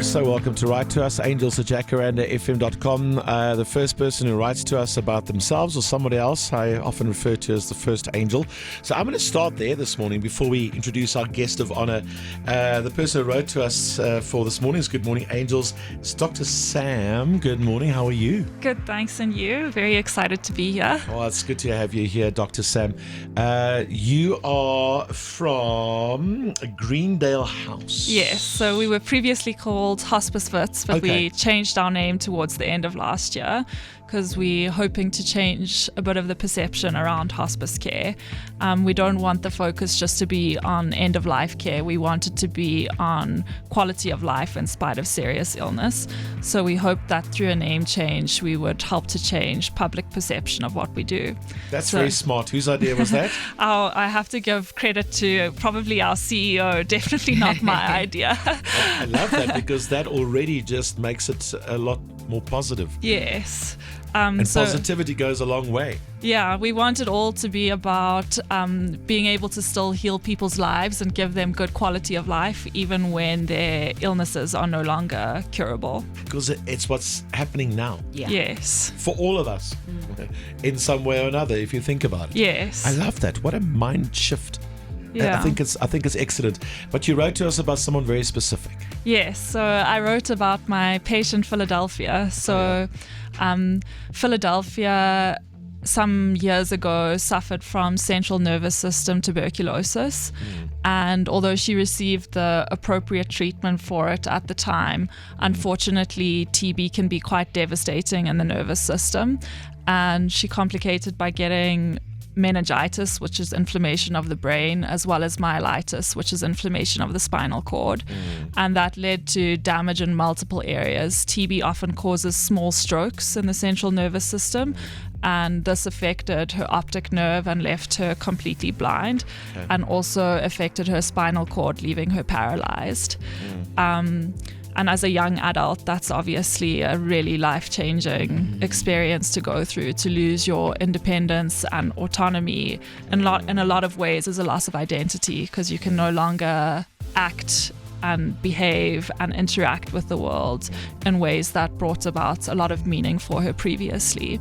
So welcome to Write to Us, angels at Jacaranda FM.com. The first person who writes to us about themselves or somebody else, I often refer to as the first angel. So I'm going to start there this morning before we introduce our guest of honor. The person who wrote to us for this morning's Good Morning Angels is Dr. Sam. Good morning. How are you? Good, thanks. And you? Very excited to be here. Oh, it's good to have you here, Dr. Sam. You are from Greendale House. Yes, so we were previously called Hospice Vits, but we changed our name towards the end of last year because we're hoping to change a bit of the perception around hospice care. We don't want the focus just to be on end-of-life care. We want it to be on quality of life in spite of serious illness. So we hope that through a name change, we would help to change public perception of what we do. That's very smart. Whose idea was that? I have to give credit to probably our CEO, definitely not my idea. I love that because that already just makes it a lot more positive. Yes. And positivity goes a long way. Yeah, we want it all to be about being able to still heal people's lives and give them good quality of life, even when their illnesses are no longer curable. Because it's what's happening now. Yeah. Yes. For all of us, in some way or another, if you think about it. Yes. I love that. What a mind shift. Yeah. I think it's excellent. But you wrote to us about someone very specific. Yes, so I wrote about my patient Philadelphia. So Philadelphia some years ago suffered from central nervous system tuberculosis, and although she received the appropriate treatment for it at the time, unfortunately TB can be quite devastating in the nervous system, and she complicated by getting meningitis, which is inflammation of the brain, as well as myelitis, which is inflammation of the spinal cord. And that led to damage in multiple areas. TB often causes small strokes in the central nervous system, and this affected her optic nerve and left her completely blind, and also affected her spinal cord, leaving her paralyzed. And as a young adult, that's obviously a really life-changing experience to go through. To lose your independence and autonomy in a lot of ways is a loss of identity, because you can no longer act and behave and interact with the world in ways that brought about a lot of meaning for her previously.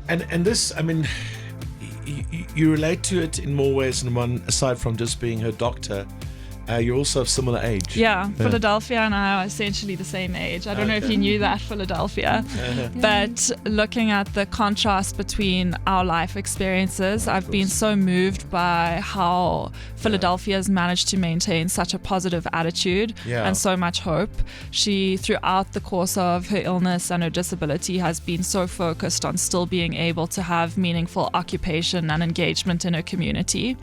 And this, I mean, you relate to it in more ways than one, aside from just being her doctor. You're also of similar age. Yeah, Philadelphia and I are essentially the same age. I don't know if you knew that, Philadelphia. But looking at the contrast between our life experiences, I've been so moved by how Philadelphia has managed to maintain such a positive attitude and so much hope. She, throughout the course of her illness and her disability, has been so focused on still being able to have meaningful occupation and engagement in her community.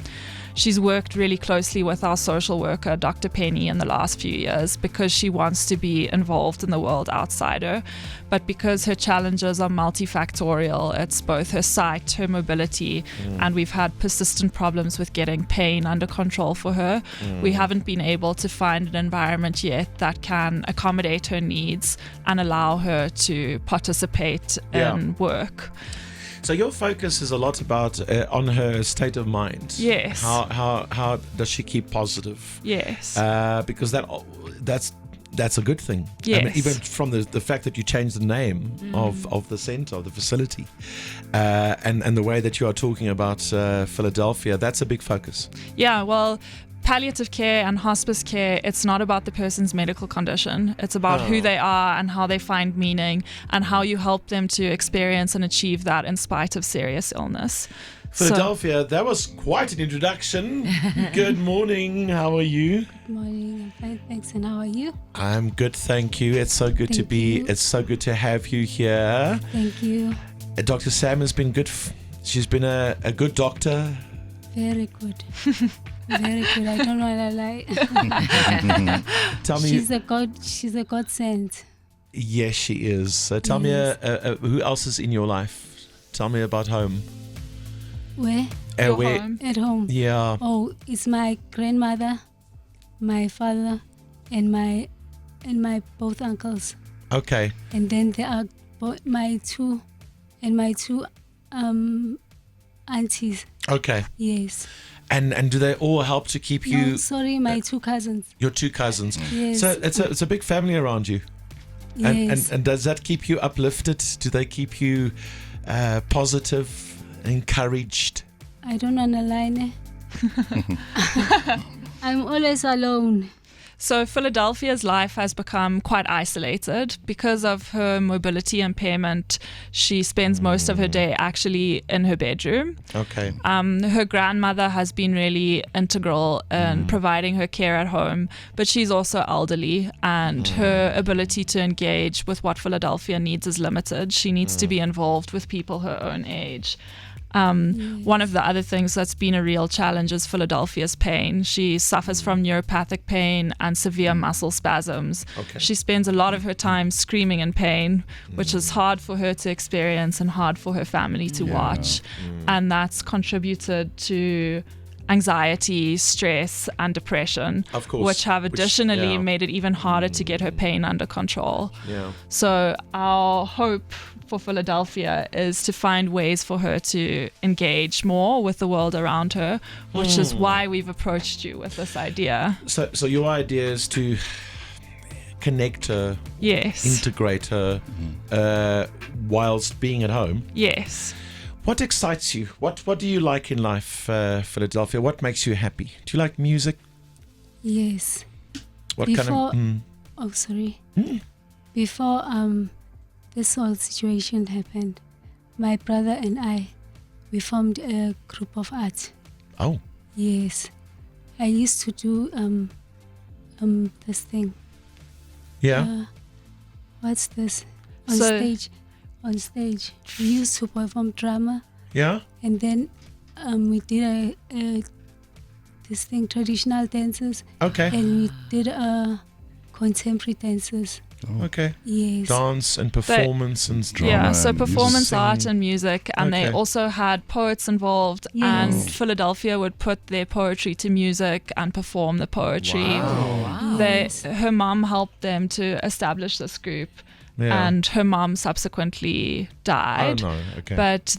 She's worked really closely with our social worker, Dr. Penny, in the last few years because she wants to be involved in the world outside her. But because her challenges are multifactorial, it's both her sight, her mobility, and we've had persistent problems with getting pain under control for her. We haven't been able to find an environment yet that can accommodate her needs and allow her to participate in work. So your focus is a lot about on her state of mind. Yes. How does she keep positive? Yes. Because that's a good thing. Yes. I mean, even from the fact that you changed the name of the center, of the facility, and the way that you are talking about Philadelphia, that's a big focus. Yeah. Well, palliative care and hospice care, it's not about the person's medical condition. It's about who they are and how they find meaning and how you help them to experience and achieve that in spite of serious illness. Philadelphia, that was quite an introduction. Good morning. How are you? Good morning. I'm fine, thanks. And how are you? I'm good, thank you. It's so good It's so good to have you here. Thank you. Dr. Sam has been good. She's been a good doctor. Very good. Very good. I don't want to lie. Tell me. She's a godsend. Yes, she is. So tell me, who else is in your life? Tell me about home. Where? Home. At home. Yeah. Oh, it's my grandmother, my father, and my both uncles. Okay. And then there are my two aunties. Okay. Yes. And do they all help to keep you? No, sorry, my 2 cousins. Your 2 cousins. Yes. So it's a big family around you. Yes. And does that keep you uplifted? Do they keep you positive, encouraged? I don't want to lie. I'm always alone. So Philadelphia's life has become quite isolated because of her mobility impairment. She spends most of her day actually in her bedroom. Okay. Her grandmother has been really integral in providing her care at home, but she's also elderly, and her ability to engage with what Philadelphia needs is limited. She needs to be involved with people her own age. One of the other things that's been a real challenge is Philadelphia's pain. She suffers from neuropathic pain and severe muscle spasms. Okay. She spends a lot of her time screaming in pain, which is hard for her to experience and hard for her family to watch. And that's contributed to anxiety, stress, and depression, Of course. which have additionally yeah. made it even harder to get her pain under control. Yeah. So our hope for Philadelphia is to find ways for her to engage more with the world around her, which is why we've approached you with this idea. So your idea is to connect her, Yes. integrate her, whilst being at home. Yes. What excites you? What do you like in life, Philadelphia? What makes you happy? Do you like music? Yes. What Before- kind of? Oh, sorry. Before this whole situation happened, my brother and we formed a group of art. Oh, Yes. I used to do this thing. yeah. What's this? So- On stage. We used to perform drama, Yeah. and then we did this thing, traditional dances, Okay. and we did contemporary dances. Okay. Yes. Dance and performance and Drama Yeah, so and performance singing. art and music, and they Okay. also had poets involved, Yes. and Philadelphia would put their poetry to music and perform the poetry. Her mom helped them to establish this group, Yeah. and her mom subsequently died. Oh no. Okay. But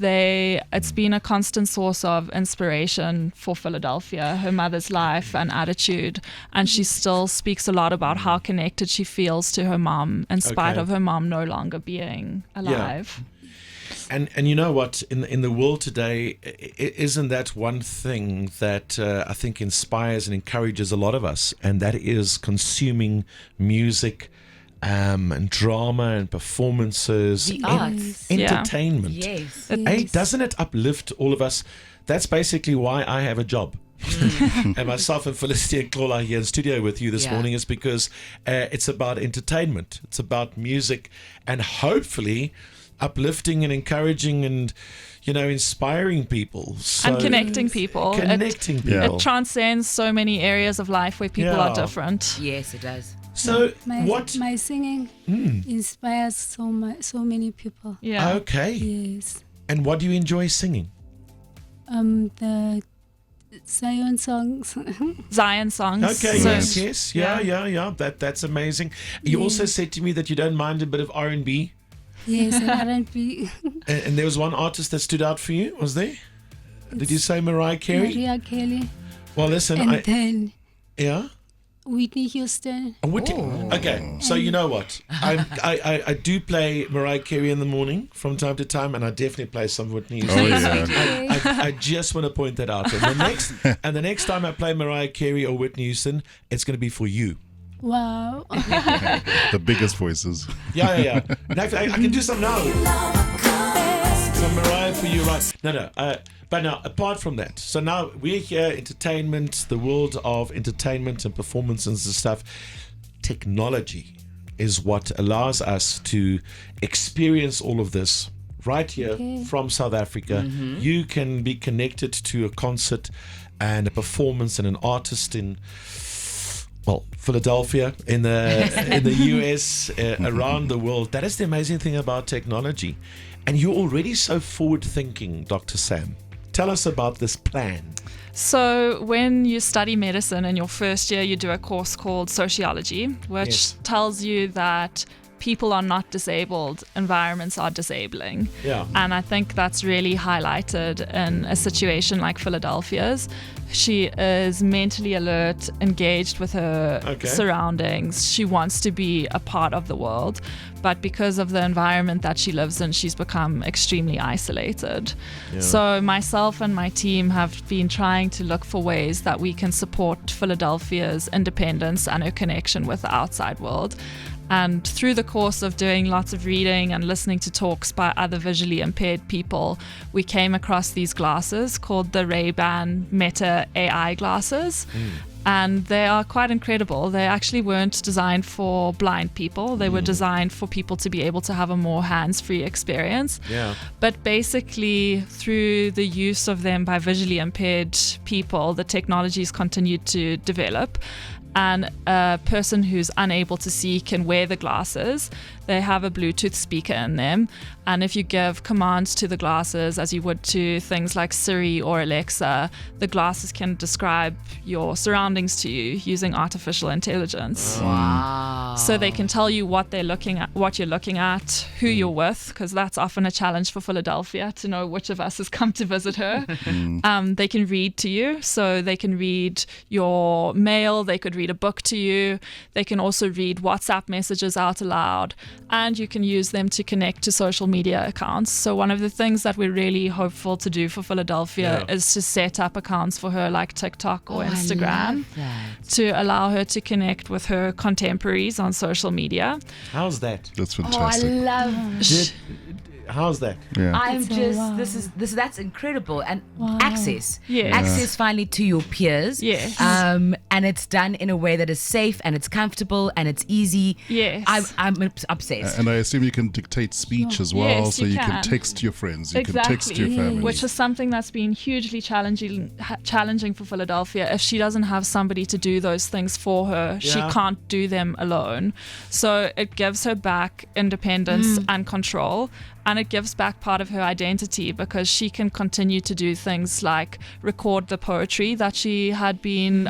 it's been a constant source of inspiration for Philadelphia, her mother's life and attitude. And she still speaks a lot about how connected she feels to her mom in spite Okay. of her mom no longer being alive. And you know what? In the world today, isn't that one thing that I think inspires and encourages a lot of us, and that is consuming music, and drama and performances, The arts. entertainment. Yes. Hey, doesn't it uplift all of us? That's basically why I have a job. And myself and Felicity and Claude are here in studio with you this Yeah. morning is because it's about entertainment. It's about music, and hopefully uplifting and encouraging and, inspiring people. So, And connecting people. Connecting Yeah. people. It transcends so many areas of life where people Yeah. are different. Yes, it does. So My singing inspires so many people. Yeah. Okay. Yes. And what do you enjoy singing? The Zion songs. Zion songs. Okay, So- yes. Yeah. That's amazing. You also said to me that you don't mind a bit of R&B. Yes, and R&B. And there was one artist that stood out for you, was there? Did you say Mariah Carey? Mariah Carey. Well, listen, And then yeah. Whitney Houston. Okay, so you know what? I do play Mariah Carey in the morning from time to time, and I definitely play some Whitney Oh Houston. yeah. I just want to point that out. And the next time I play Mariah Carey or Whitney Houston, it's going to be for you. Wow. The biggest voices. Yeah. In fact, I can do some now. Some Mariah for you, right? No. But now, apart from that, so now we're here, entertainment, the world of entertainment and performances and stuff. Technology is what allows us to experience all of this right here from South Africa. You can be connected to a concert and a performance and an artist in, Philadelphia, in the US, around the world. That is the amazing thing about technology. And you're already so forward-thinking, Dr. Sam. Tell us about this plan. So when you study medicine in your first year, you do a course called sociology, which Yes. tells you that people are not disabled, environments are disabling. Yeah. And I think that's really highlighted in a situation like Philadelphia's. She is mentally alert, engaged with her surroundings. She wants to be a part of the world. But because of the environment that she lives in, she's become extremely isolated. Yeah. So myself and my team have been trying to look for ways that we can support Philadelphia's independence and her connection with the outside world. And through the course of doing lots of reading and listening to talks by other visually impaired people, we came across these glasses called the Ray-Ban Meta AI glasses. And they are quite incredible. They actually weren't designed for blind people. They were designed for people to be able to have a more hands-free experience. Yeah. But basically, through the use of them by visually impaired people, the technologies continued to develop. And a person who's unable to see can wear the glasses. They have a Bluetooth speaker in them. And if you give commands to the glasses, as you would to things like Siri or Alexa, the glasses can describe your surroundings to you using artificial intelligence. Wow. So they can tell you what they're looking at, what you're looking at, who you're with, because that's often a challenge for Philadelphia to know which of us has come to visit her. They can read to you, so they can read your mail, they could read a book to you, they can also read WhatsApp messages out aloud, and you can use them to connect to social media accounts. So one of the things that we're really hopeful to do for Philadelphia is to set up accounts for her like TikTok or Instagram to allow her to connect with her contemporaries on social media. How's that? That's fantastic. Oh, I love. How's that? Yeah. I'm It's just wow. that's incredible, and Wow. access Yes. access finally to your peers. Yes. And it's done in a way that is safe and it's comfortable and it's easy. Yes. I'm obsessed. And I assume you can dictate speech as well, Yes, so you you can can. text your friends, you can text your Yes. family. Which is something that's been hugely challenging for Philadelphia. If she doesn't have somebody to do those things for her, she Yeah. can't do them alone. So it gives her back independence and control, and it gives back part of her identity, because she can continue to do things like record the poetry that she had been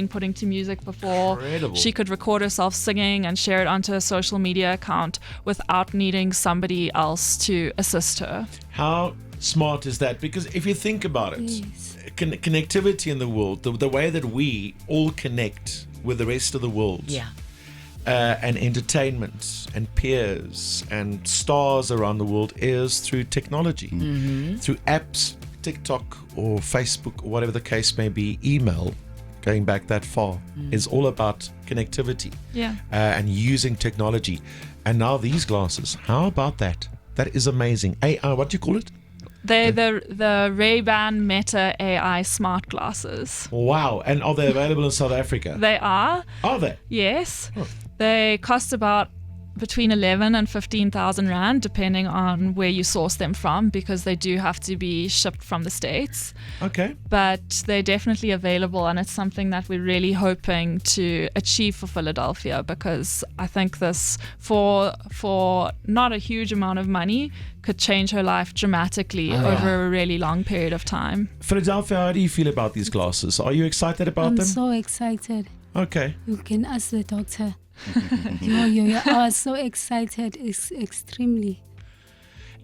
putting to music before. Incredible. She could record herself singing and share it onto her social media account without needing somebody else to assist her. How smart is that? Because if you think about it, Yes. connectivity in the world, the way that we all connect with the rest of the world, Yeah. and entertainment and peers and stars around the world is through technology, through apps, TikTok or Facebook or whatever the case may be, email, going back that far, is all about connectivity Yeah. and using technology. And now these glasses, how about that? That is amazing. AI, what do you call it? They're the Ray-Ban Meta AI smart glasses. Wow. And are they available in South Africa? They are, Are they? yes. Oh. They cost about between 11 and 15,000 rand, depending on where you source them from, because they do have to be shipped from the States. Okay. But they're definitely available, and it's something that we're really hoping to achieve for Philadelphia, because I think this, for not a huge amount of money, could change her life dramatically over a really long period of time. Philadelphia, how do you feel about these glasses? Are you excited about I'm them? so excited. Okay. You can ask the doctor. I was so excited. It's extremely.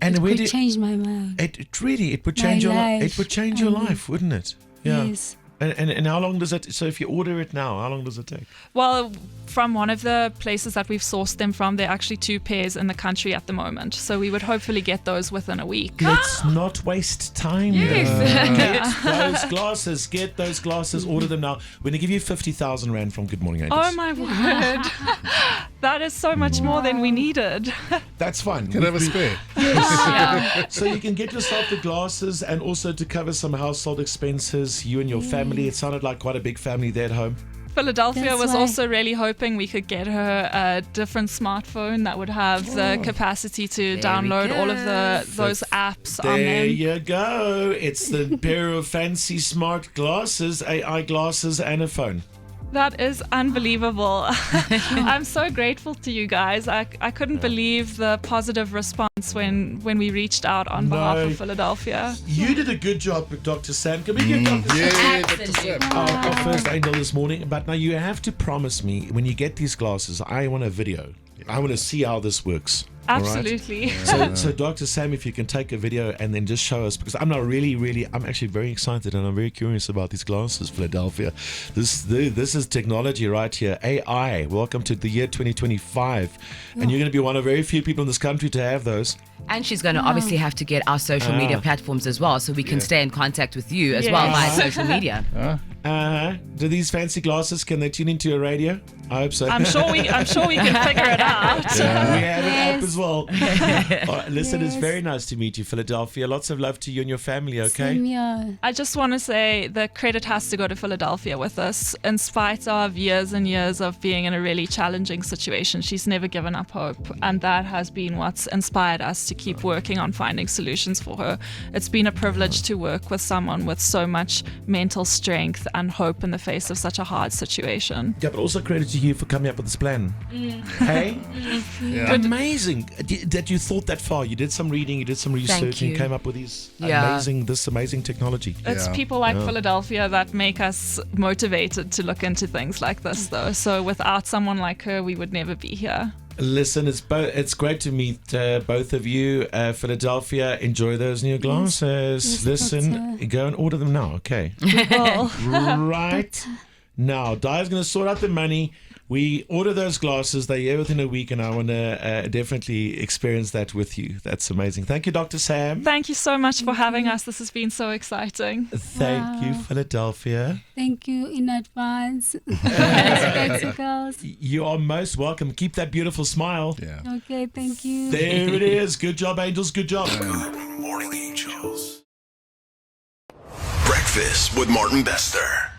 And It where could do change my mind. it really would My change your life. It life. would change your life, wouldn't it? Yeah. Yes. And how long does it? So if you order it now, how long does it take? Well, from one of the places that we've sourced them from, there are actually 2 pairs in the country at the moment. So we would hopefully get those within a week. Let's not waste time. Yes. Get those glasses. Get those glasses. Order them now. We're going to give you 50,000 rand from Good Morning Angels. Oh my word. That is so much more than we needed. That's fine. Can I have a spare? So you can get yourself the glasses, and also to cover some household expenses, you and your family. It sounded like quite a big family there at home. Philadelphia That's was why- also really hoping we could get her a different smartphone that would have the capacity to download all of those apps on There them. you go. It's the pair of fancy smart glasses, AI glasses, and a phone. That is unbelievable. I'm so grateful to you guys. I couldn't believe the positive response when we reached out on behalf No. of Philadelphia. You did a good job with Dr. Sam. Can we give Dr. Sam Yeah, Absolutely. Dr. Sam. our first angel this morning? But now you have to promise me, when you get these glasses, I want a video. I want to see how this works. All right? Absolutely. So Dr. Sam, if you can take a video and then just show us, because I'm actually very excited and I'm very curious about these glasses, Philadelphia. This is technology right here. AI. Welcome to the year 2025. And you're going to be one of very few people in this country to have those. And she's going to obviously have to get our social media platforms as well, so we can stay in contact with you as well via social media. Do these fancy glasses, can they tune into a radio? I hope so. I'm sure we can figure it out. We have an app as well. All right, listen, it's very nice to meet you, Philadelphia. Lots of love to you and your family, okay? Same here. I just want to say the credit has to go to Philadelphia with us. In spite of years and years of being in a really challenging situation, she's never given up hope. And that has been what's inspired us to keep working on finding solutions for her. It's been a privilege to work with someone with so much mental strength and hope in the face of such a hard situation. Yeah, but also credit to you for coming up with this plan. Hey? Amazing that you thought that far. You did some reading, you did some research, and came up with these amazing technology. It's people like Philadelphia that make us motivated to look into things like this, though. So without someone like her, we would never be here. Listen, it's great to meet both of you. Philadelphia, enjoy those new glasses. Listen, go and order them now, okay? Right now, Di's going to sort out the money. We order those glasses. They're here within a week, and I want to definitely experience that with you. That's amazing. Thank you, Dr. Sam. Thank you so much for having us. This has been so exciting. Thank you, Philadelphia. Thank you in advance. Thanks, girls. You are most welcome. Keep that beautiful smile. Yeah. Okay, thank you. There it is. Good job, Angels. Good job. Good morning, Angels. Breakfast with Martin Bester.